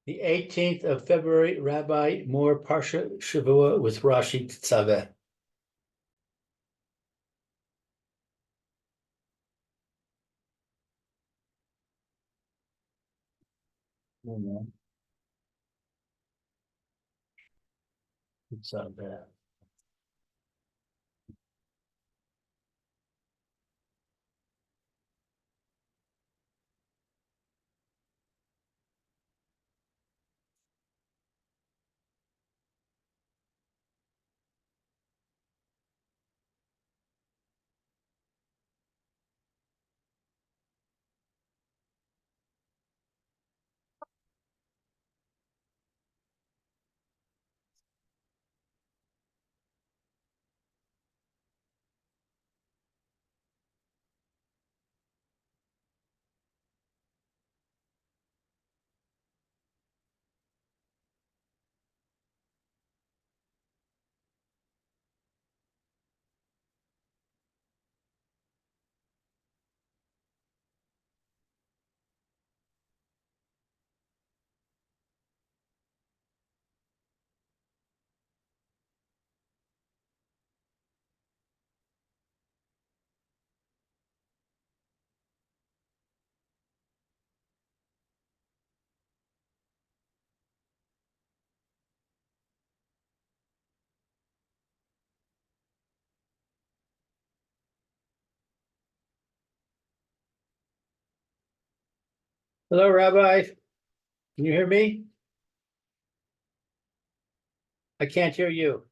The 18th of February, Rabbi Moore Parsha Shavua with Rashi Tetzaveh. Tetzaveh. Hello, Rabbi. Can you hear me? I can't hear you.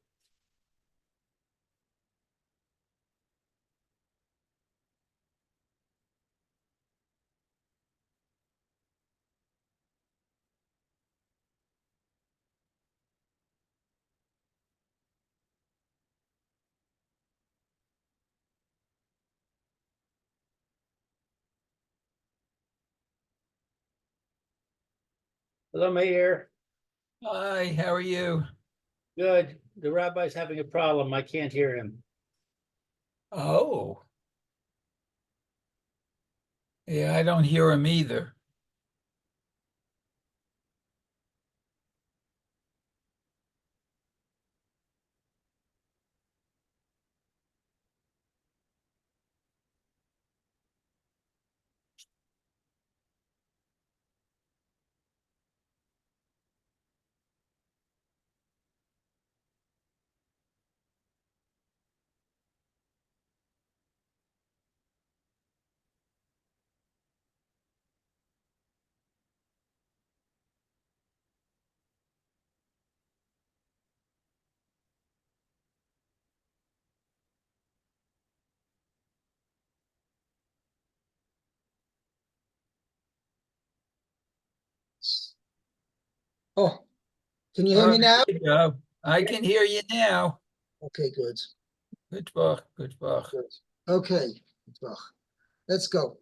Hello, Meir. Hi, how are you? Good. The rabbi's having a problem. I can't hear him. Oh. Yeah, I don't hear him either. Oh, can you hear me now? There you go. I can hear you now. Okay, good. Good work, good work. Good. Okay, let's go.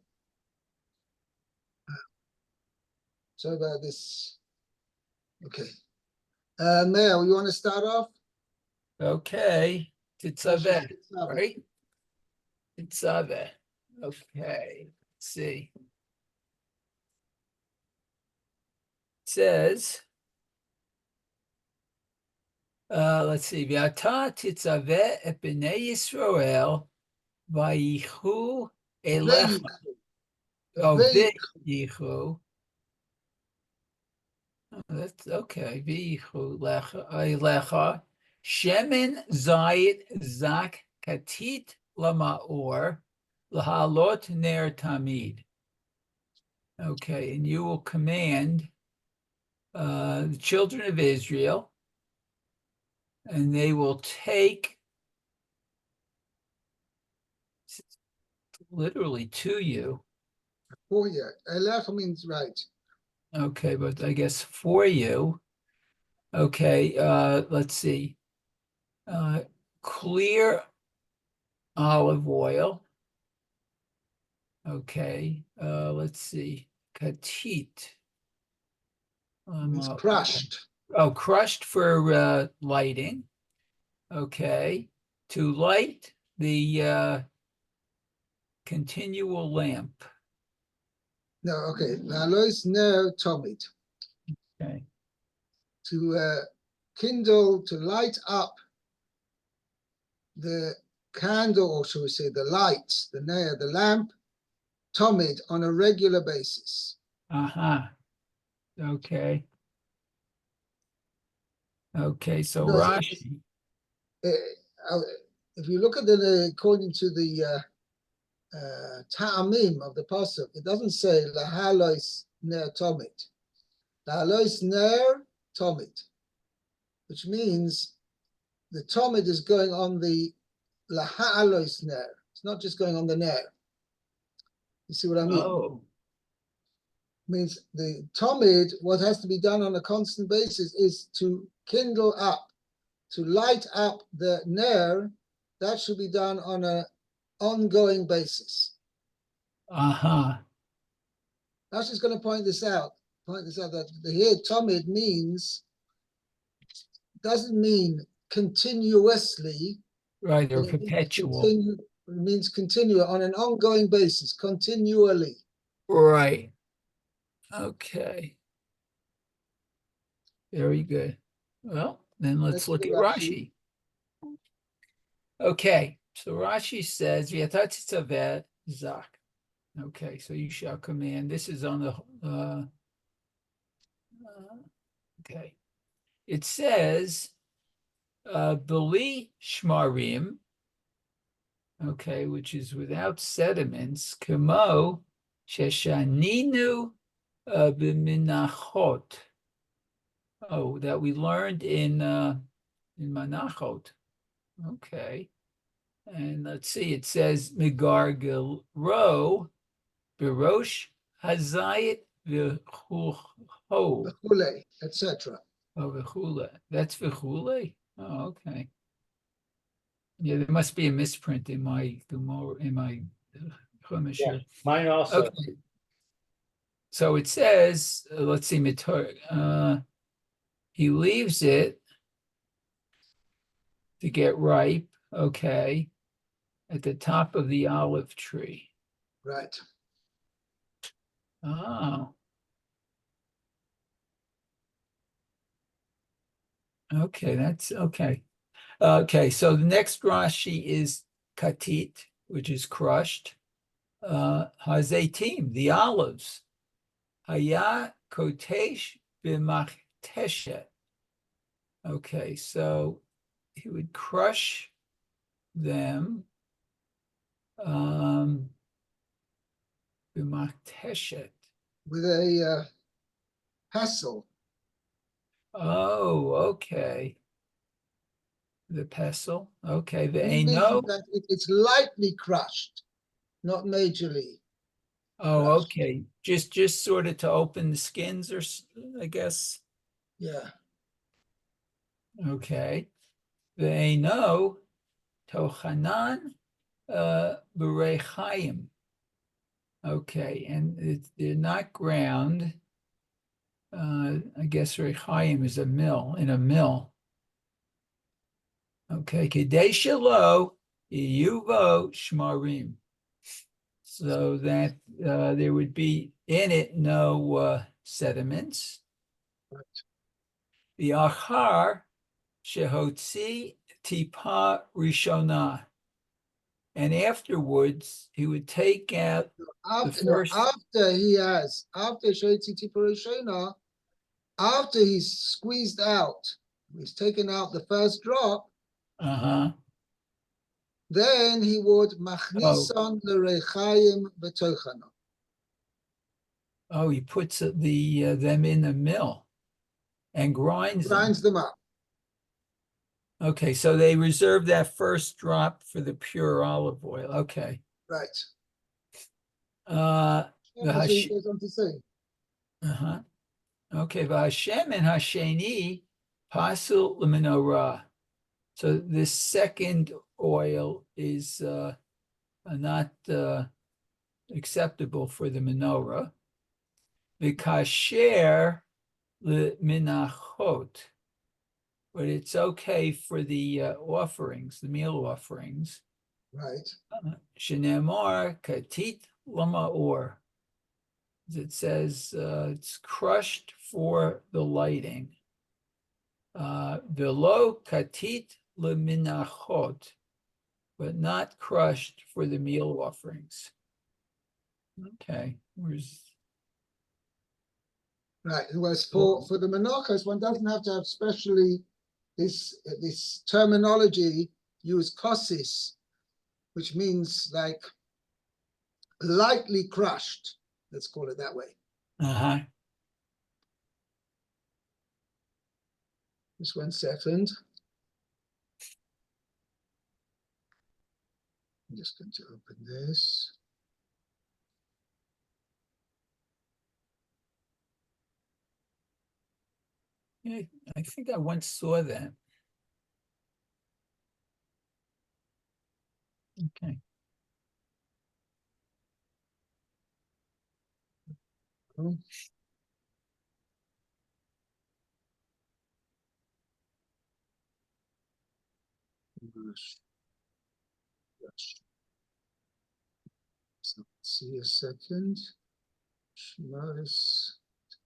Sorry about this. Okay. Mayor, you want to start off? Okay. Tetzaveh, Tetzaveh. right? Tetzaveh. Okay. Let's see. It says, let's see. V'ata tetzaveh et bnei Yisrael vayichu elecha. Oh, v'yichu. That's okay. V'yichu elecha. Shemen zayit zak katit lamaor lahalot ner tamid. Okay, and you will command the children of Israel, and they will take literally to you. Oh, yeah. Elecha means right. Okay, but I guess for you. Okay, let's see. Clear olive oil. Okay, let's see. Katit. It's crushed. Oh, crushed for lighting. Okay, to light the continual lamp. No, okay. Alois ner tomid. Okay. to kindle, to light up the candle, or shall we say the light, the nair, the lamp, tomid, on a regular basis. Uh-huh. Okay. Okay, so No, Rashi. uh, if you look at the, according to the ta'amim of the pasuk, it doesn't say lahalois ner tomid. Lahalois ner tomid, which means the tomid is going on the lahalois ner. It's not just going on the ner. You see what I mean? Oh, Means the tomid, what has to be done on a constant basis is to kindle up, to light up the ner. That should be done on an ongoing basis. uh-huh. Rashi's going to point this out that the here tomid doesn't mean continuously, Right, but or it means perpetual. continue. It means continue on an ongoing basis, continually. Right. Okay. Very good. Well, then let's look at Rashi. Okay, so Rashi says, Tetzaveh Zak. Okay, so you shall command. This is on the, okay. It says, Beli Shmarim, okay, which is without sediments, Kamo Sheshaninu B'minachot. Oh, that we learned in Manachot. Okay. And let's see, it says Megargel Ro Birosh Hazayit V'chuho. Etc. Oh, V'chule. That's V'chule? Oh, okay. Yeah, there must be a misprint in my Chumash Yeah, here. mine also. Okay. So it says, let's see, he leaves it to get ripe, okay, at the top of the olive tree. Right. Oh. Okay, that's okay. Okay, so the next Rashi is katit, which is crushed. Hazetim, the olives. Haya kotesh b'machteshet. Okay, so he would crush them b'machteshet. With a pestle. Oh, okay. The pestle. Okay, the It means Eino. that it's lightly crushed, not majorly. Oh, crushed. okay. Just sort of to open the skins, or I guess. Yeah. Okay. The Eino tochanan b'rechaim. Okay, and they're not ground. I guess rechaim is a mill, in a mill. Okay, kedei shelo yuvo shmarim. So that there would be in it no sediments. The achar shehotzi tipa rishona, and afterwards he would take out first. After Shoitzi Tiparishona, after he's squeezed out, he's taken out the first drop, then he would machnisan l'reichayim b'tochano. Oh, he puts them in the mill and grinds them up. Okay, so they reserve that first drop for the pure olive oil. Okay. Right. The That's what he goes on to say. Okay, v'Hashem and Hasheni pasul l'menorah. So this second oil is not acceptable for the menorah. V'kasher l'minachot, but it's okay for the offerings, the meal offerings. Right. Shenemar katit lamaor. It says it's crushed for the lighting. Velo katit leminachot, but not crushed for the meal offerings. Okay, where's Right. Whereas for the menachos, one doesn't have to have specially this terminology use kosis, which means like lightly crushed. Let's call it that way. uh-huh. Just 1 second. I'm just going to open this. Yeah, I think I once saw that. Okay. Oh. So let's see a second. Shmaris.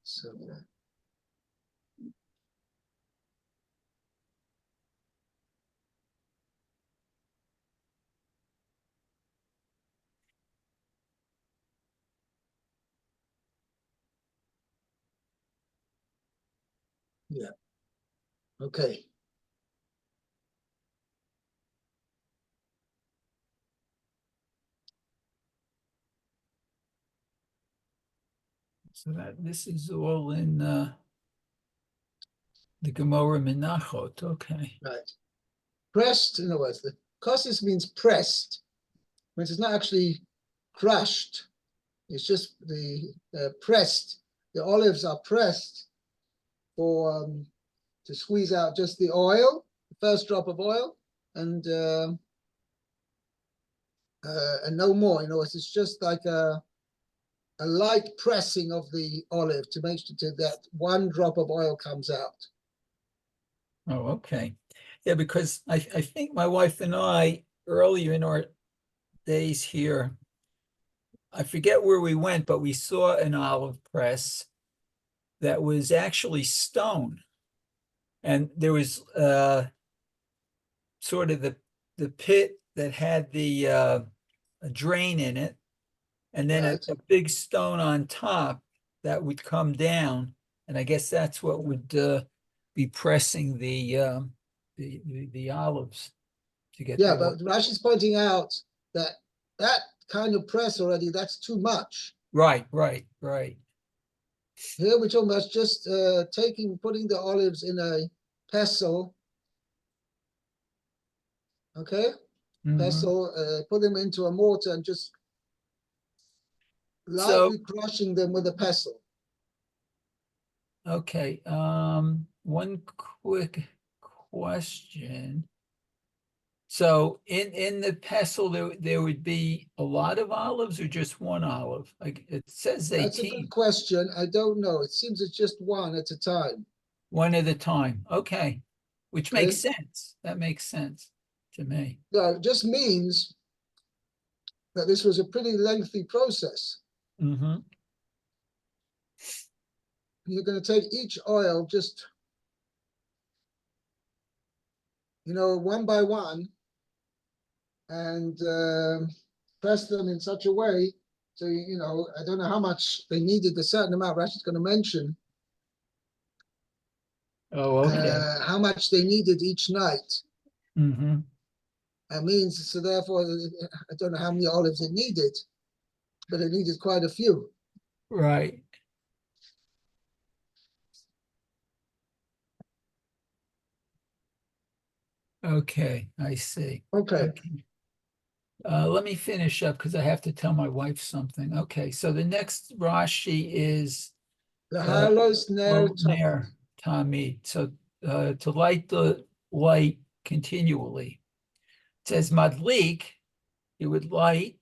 Tetzaveh. Yeah. Okay. So that this is all in the Gemara Menachot. Okay. Right. Pressed, in other words, the kosis means pressed, which is not actually crushed. It's just the pressed. The olives are pressed for to squeeze out just the oil, the first drop of oil, and no more. You know, it's just like a light pressing of the olive to make sure that 1 drop of oil comes out. Oh, okay. Yeah, because I think my wife and I, earlier in our days here, I forget where we went, but we saw an olive press that was actually stone. And there was sort of the pit that had the a drain in it, and then Right. a big stone on top that would come down. And I guess that's what would be pressing the olives to get Yeah, the oil. but Rashi's pointing out that that kind of press already, that's too much. Right. Here we're talking about just putting the olives in a pestle, okay? Mhm. Pestle, put them into a mortar and just So, lightly crushing them with a pestle. okay, one quick question. So in the pestle, there would be a lot of olives or just 1 olive? Like it says That's a good 18, question. I don't know. It seems it's just 1 at a time. 1 at a time. Okay, which Okay. makes sense. That makes sense to me. Yeah, it just means that this was a pretty lengthy process. Mm-hmm. You're going to take each oil just, 1 by 1 and press them in such a way. So, I don't know how much they needed, a certain amount Rashi's going to mention, Oh, okay. how much they needed each night. Mm-hmm. That means, so therefore, I don't know how many olives it needed, but it needed quite a few. Right. Okay, I see. Okay. Okay. Let me finish up because I have to tell my wife something. Okay, so the next Rashi is The halos ner tamid. Ner Tamid. So to light the light continually. It says Madlik, you would light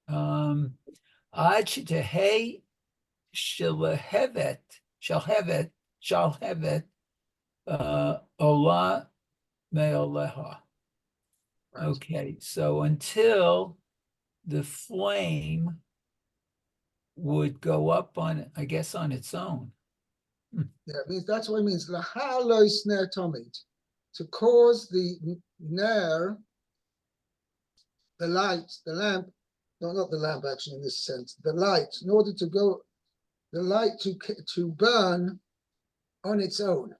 Ad Shetehei Shalhevet Ola Me'oleha. Right. Okay, so until the flame would go up on, I guess, on its own. Yeah, it means that's what it means. Lahalois ner tomid, to cause the ner, the light, the lamp, no, not the lamp actually in this sense, the light, in order to go, the light to burn on its own.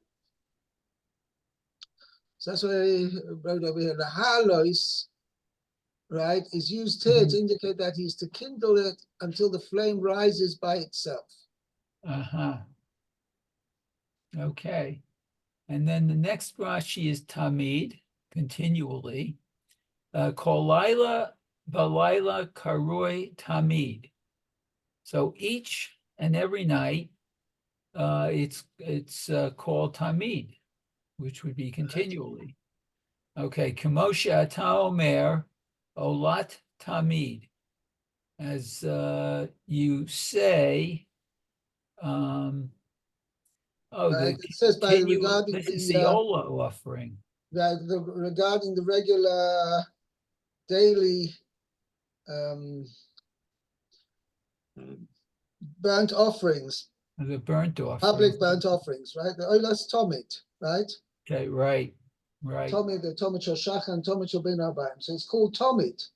So that's why I wrote over here, lahalois, right, is used here to indicate that he's to kindle it until the flame rises by itself. Uh-huh. Okay. And then the next Rashi is Tamid, continually. Kol laila v'laila karoi Tamid. So each and every night, it's called Tamid, which would be continually. Okay, Kemoshe ata omer olat Tamid. As you say, Right? It says by regarding this is the Ola offering. Regarding the regular daily burnt offerings, The burnt offering. public burnt offerings, right? The olas tomit, right? Okay, right. Tomit, the tomit shoshacha and tomit shobin abayim. So it's called tomit.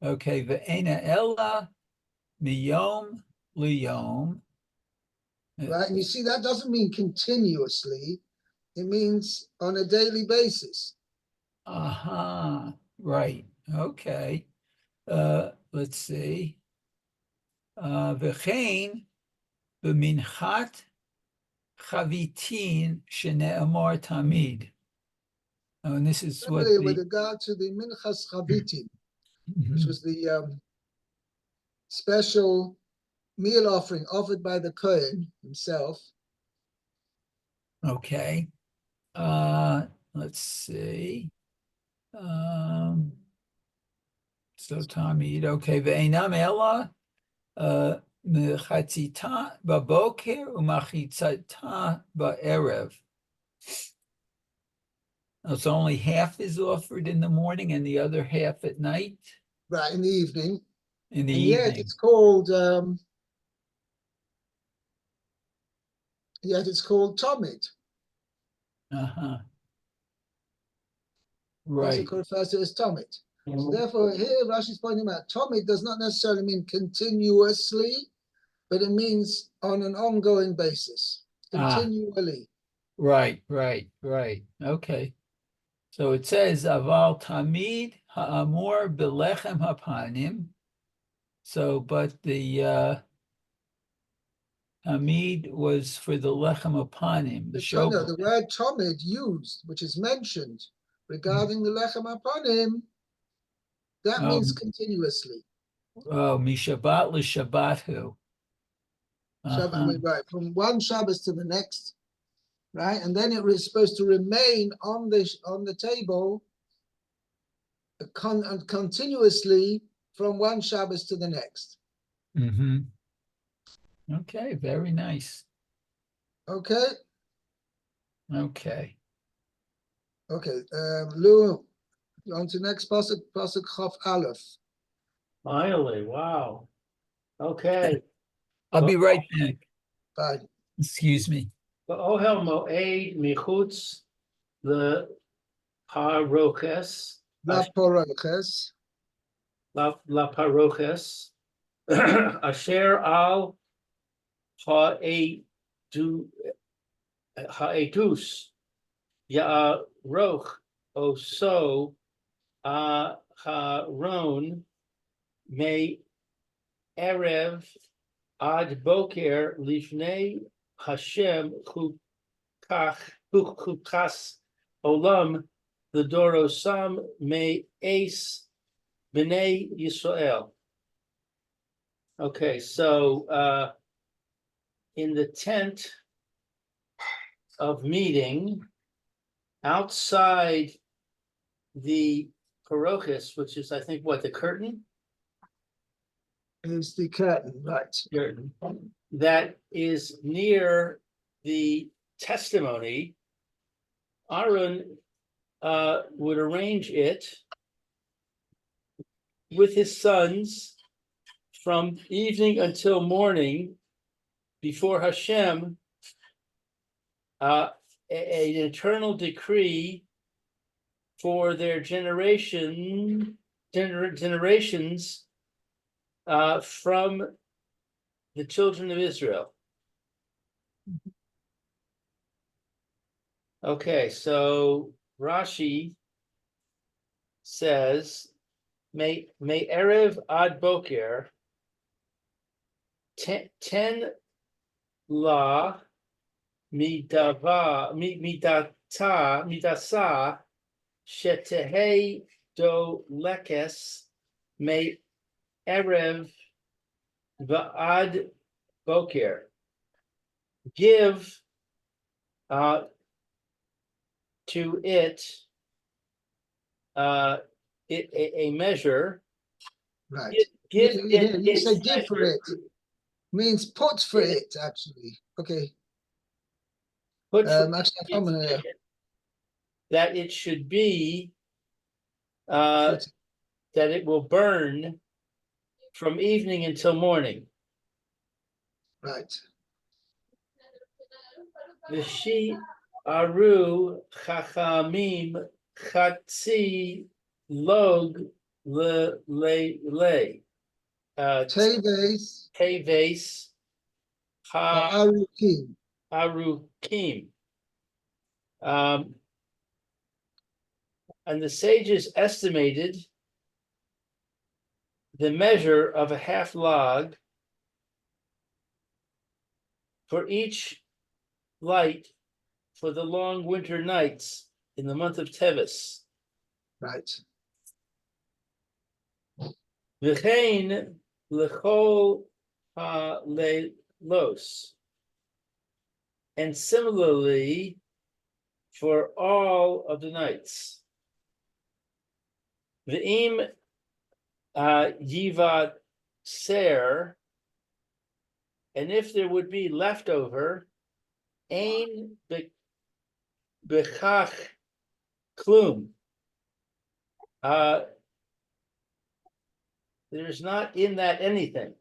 Okay, ve'ena ella miyom liyom. Right, and you see that doesn't mean continuously; it means on a daily basis. Aha, right. Okay. Let's see. V'chein b'minchat chavitin shene'amar tamid. Oh, and this is what Similarly, with regard to the minchas chavitin, which was the special meal offering offered by the Kohen himself. Okay. Let's see. So Tamid, okay. Ve'enam ela mechatzita baboker umachitzata ba'erev. So only half is offered in the morning and the other half at night? Right, in the evening. In the and evening. Yet it's called Tomid. Uh-huh. Also Right. refers to as Tomid. So therefore, here Rashi is pointing out Tomid does not necessarily mean continuously, but it means on an ongoing basis, continually. Right. Okay. So it says aval tamid ha'amur belechem hapanim. So, but the tamid was for the lechem hapanim, the shofar. The word Tomid used, which is mentioned regarding the Lechem Apanim, that means continuously. Oh, mishabat l'shabbathu. Right, from one Shabbos to the next, right, and then it was supposed to remain on the table continuously from one Shabbos to the next. Okay, very nice. Okay. Lou, on to next pasuk Chaf Aleph. Finally, wow. Okay. I'll be right back. Fine. Excuse me. Ohel Moed Michutz the Paroches. La Paroches. La Paroches. Asher al Ha'edus Ya'aroch Oso Haron Me Erev Ad Boker Lifnei Hashem Chukas Olam the Dorosam Me Ace B'nei Yisrael. Okay, so in the tent of meeting outside the parochis, which is I think what the curtain? Is the curtain, right? Curtain that is near the testimony. Aaron would arrange it with his sons from evening until morning before Hashem, an eternal decree for their generations from the children of Israel. Okay, so Rashi says, May Erev ad Boker, 10 la midasa shetehei do lekes may Erev va'ad Boker. Give to it a measure. Right. Give You say its give for measure. it. Means put for it, actually. Okay. Put for Actually, its measure, that it should be that it will burn from evening until morning. Right. V'shi aru chachamim chatzi log le. Teves Teves ha arukim. arukim. And the sages estimated the measure of a half log for each light for the long winter nights in the month of Teves. Right. V'chein lechol ha'leilos. And similarly, for all of the nights. V'im yivat ser, and if there would be leftover, ein bechach klum. There's not in that anything.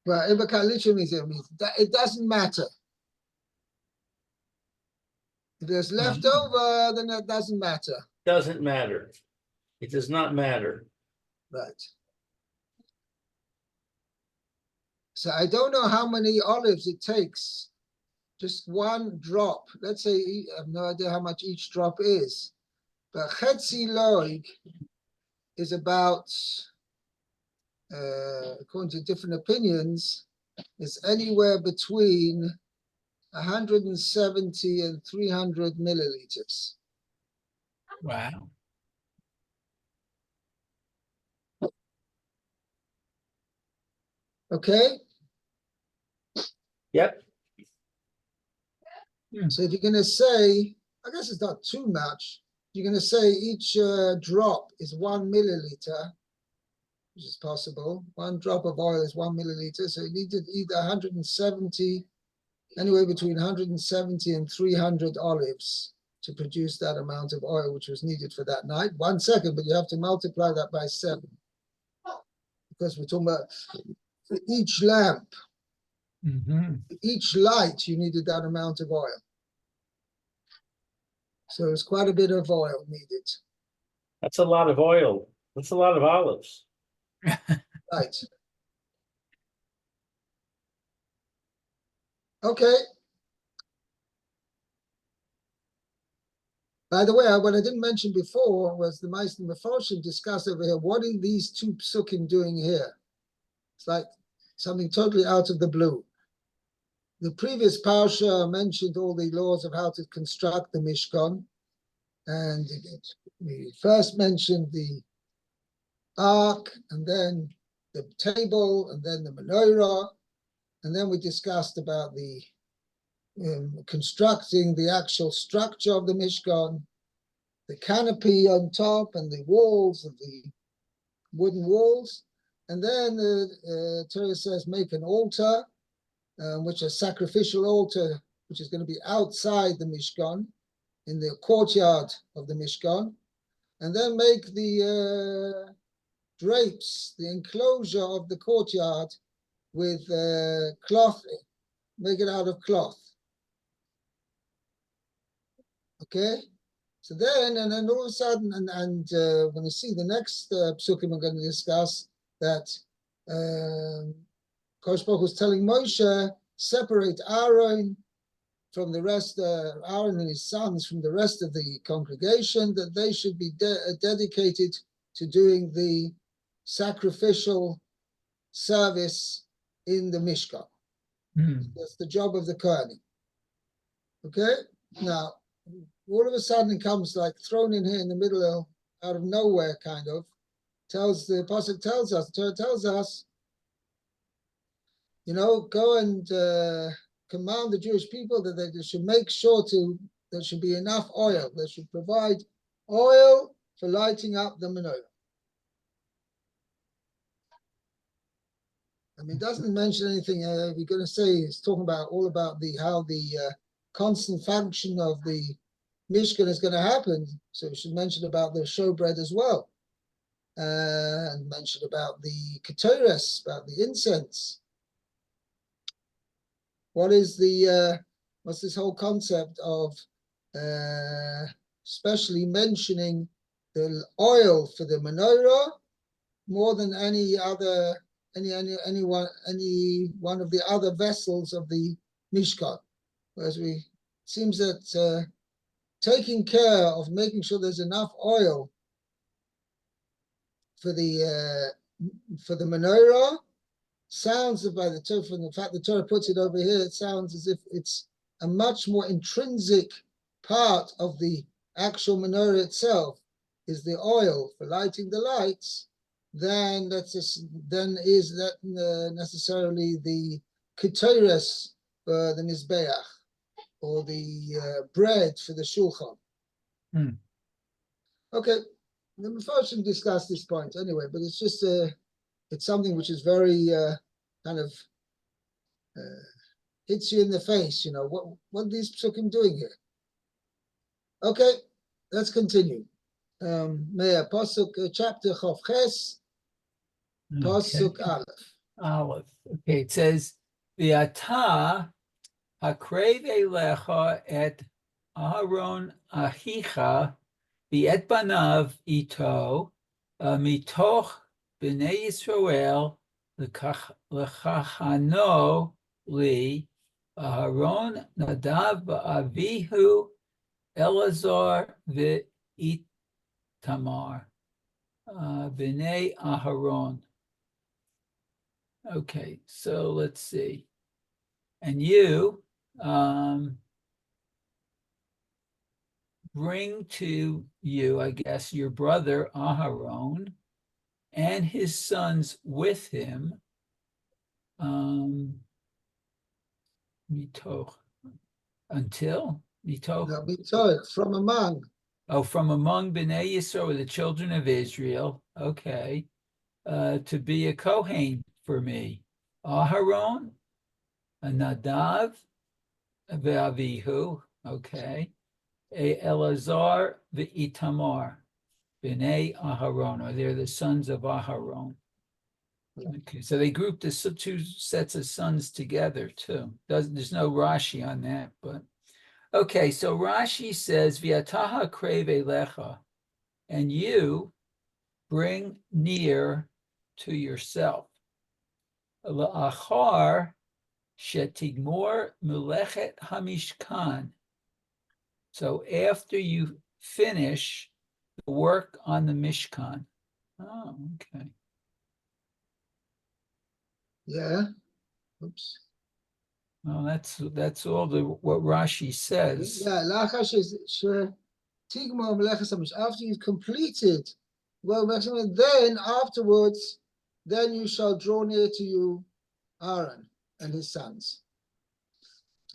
Well, Ibaka literally means that it doesn't matter. If there's leftover, then it doesn't matter. Doesn't matter. It does not matter. Right. So I don't know how many olives it takes. Just one drop. Let's say, I have no idea how much each drop is. But chetzi loig is about, according to different opinions, is anywhere between 170 and 300 milliliters. Wow. Okay? Yep. So if you're going to say, I guess it's not too much, you're going to say each drop is 1 milliliter, which is possible. One drop of oil is 1 milliliter. So you need to either 170, anywhere between 170 and 300 olives to produce that amount of oil which was needed for that night. 1 second, but you have to multiply that by 7. Because we're talking about for each lamp, each light, you needed that amount of oil. So it's quite a bit of oil needed. That's a lot of oil. That's a lot of olives. Right. Okay. By the way, what I didn't mention before was the Meister Mefarshim discussed over here. What are these 2 psukim doing here? It's like something totally out of the blue. The previous Parsha mentioned all the laws of how to construct the Mishkan. And we first mentioned the ark, and then the table, and then the menorah. And then we discussed about the constructing the actual structure of the Mishkan, the canopy on top, and the walls of the wooden walls. And then Torah says make an altar, which is a sacrificial altar, which is going to be outside the Mishkan, in the courtyard of the Mishkan. And then make the drapes the enclosure of the courtyard with cloth, make it out of cloth. Okay, so then, and then all of a sudden, and we're going to see the next psukim we're going to discuss that Kosh Baruch was telling Moshe, separate Aaron from the rest, Aaron and his sons from the rest of the congregation, that they should be dedicated to doing the sacrificial service in the Mishkan. That's the job of the Kohanim. Okay, now all of a sudden it comes like thrown in here in the middle, out of nowhere, kind of. The Pasuk tells us, the Torah tells us, go and command the Jewish people that they should make sure there should be enough oil. They should provide oil for lighting up the menorah. I mean, it doesn't mention anything. We're going to say it's talking about all about how the constant function of the Mishkan is going to happen. So we should mention about the showbread as well, and mention about the ketores, about the incense. What's this whole concept of especially mentioning the oil for the menorah more than any one of the other vessels of the Mishkan? Whereas seems that taking care of making sure there's enough oil for the menorah sounds, by the Torah, from the fact the Torah puts it over here, it sounds as if it's a much more intrinsic part of the actual menorah itself, is the oil for lighting the lights, then is that necessarily the ketores for the mizbeach, or the bread for the shulchan. Okay, the Mepharshim discuss this point anyway, but it's just it's something which is very kind of hits you in the face. What are these psukim doing here? Okay, let's continue. Me'ah Pasuk, chapter Chavches, Pasuk Aleph. Aleph. Okay, it says, V'ata hakrev elecha et Aharon achicha v'et banav ito mitoch b'nei Yisrael l'chachano li Aharon Nadav v'avihu Elazar v'Itamar b'nei Aharon. Okay, so let's see. And you bring to you, I guess, your brother Aharon and his sons with him. Mitoch. Until? Mitoch? No, mitoch, from among. Oh, from among Bnei Yisrael, the children of Israel. Okay. To be a Kohen for me. Aharon, a Nadav, ve'avihu, okay. A Elazar ve'itamar, Bnei Aharon, or they're the sons of Aharon. Okay, so they grouped the two sets of sons together too. There's no Rashi on that, but okay. So Rashi says, "V'ataha kreve lecha," and you bring near to yourself. La'achar shetigmor melechet hamishkan. So after you finish the work on the Mishkan. Oh, okay. Yeah. Oops. Well, that's all what Rashi says. Yeah. After you've completed, well, then afterwards, then you shall draw near to you Aaron and his sons.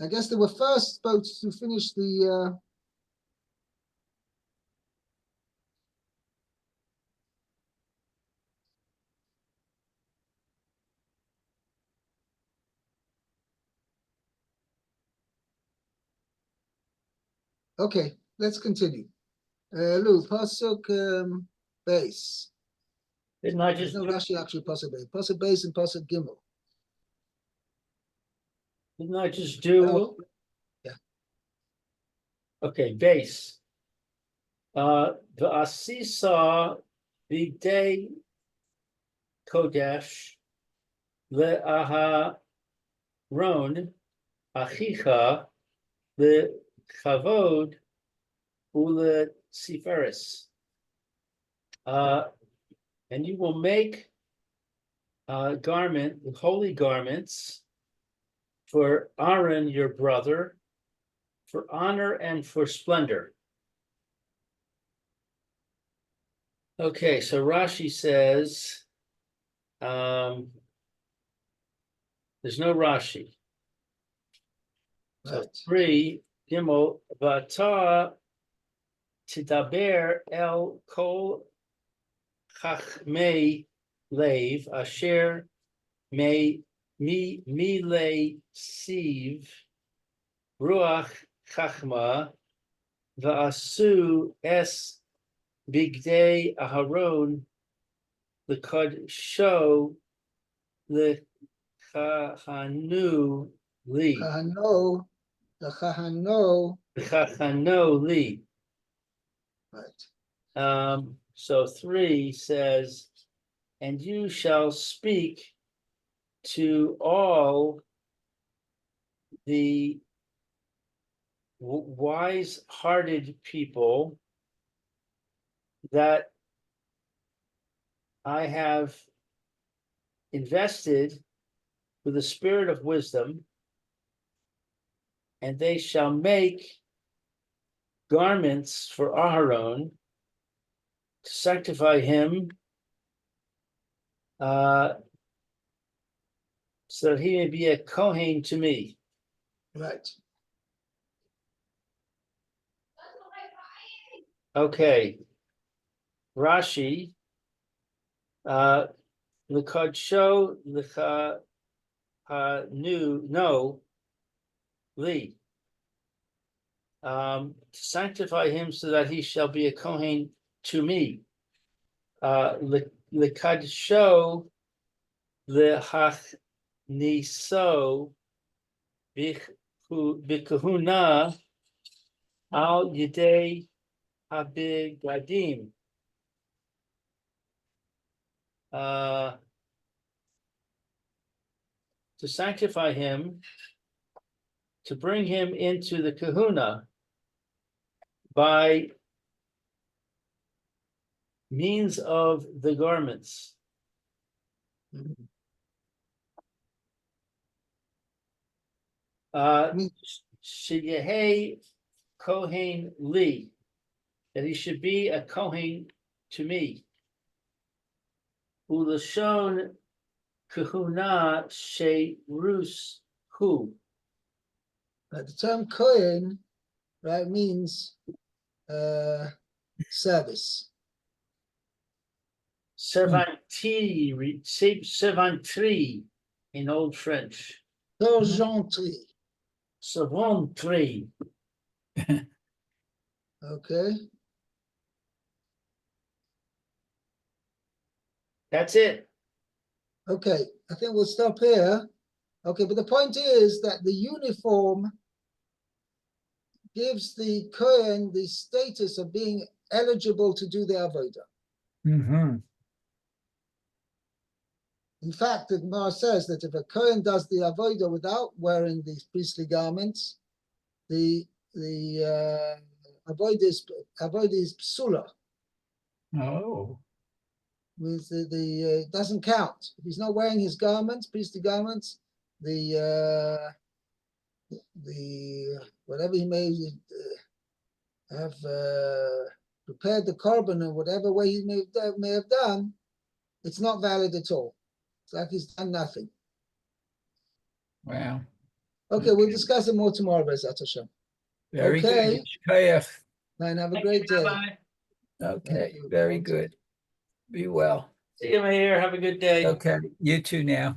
I guess they were first supposed to finish the okay, let's continue. Pasuk base. Didn't I There's just no do, Rashi actually Pasuk Beis. Pasuk Beis and Pasuk Gimel. didn't I just do? Yeah. Okay, base. The Asisa B'day Kodesh Le'aharon Achicha Le'chavod Ule'siferis. And you will make holy garments for Aaron your brother, for honor and for splendor. Okay, so Rashi says, there's no Rashi. So Right. 3, Gimel, Vata Tidaber El Kol Chachmei Lev Asher Mei Milei Siv Ruach Chachma Va'asu Es Bigdei Aharon L'Kodsho L'Chachanu Li. Kahano, the Kahano. L'Chachano Li. Right. So 3 says, and you shall speak to all the wise-hearted people that I have invested with the spirit of wisdom, and they shall make garments for Aharon to sanctify him, so that he may be a Kohen to me. Right. Okay. Rashi, L'Kodsho no Li. To sanctify him so that he shall be a Kohen to me. L'Kadsho L'Hachniso B'Kahuna Al Yidei Habigadim. To sanctify him, to bring him into the kahuna by means of the garments. Mhm. Sheyehei Kohen Li, that he should be a Kohen to me. Ulashon kahuna sheirus hu. Right. The term Kohen, right, means service. Servantry in Old French. Sergenterie. Servantry. Okay. That's it. Okay. I think we'll stop here. Okay, but the point is that the uniform gives the Kohen the status of being eligible to do the avodah. Mm-hmm. In fact, the Gemara says that if a Kohen does the avodah without wearing these priestly garments, the avodah is psula. Oh. With the doesn't count if he's not wearing his garments, priestly garments. The whatever he may have prepared the korban in whatever way he may have done, it's not valid at all. It's like he's done nothing. Wow. Okay, we'll discuss it more tomorrow, Bezat Hashem. Very Okay. good. Shkayach. And have a Thank great you, day. Rabbi. Okay, you. very good. Be well. See you, Mayor. Have a good day. Okay, you too now.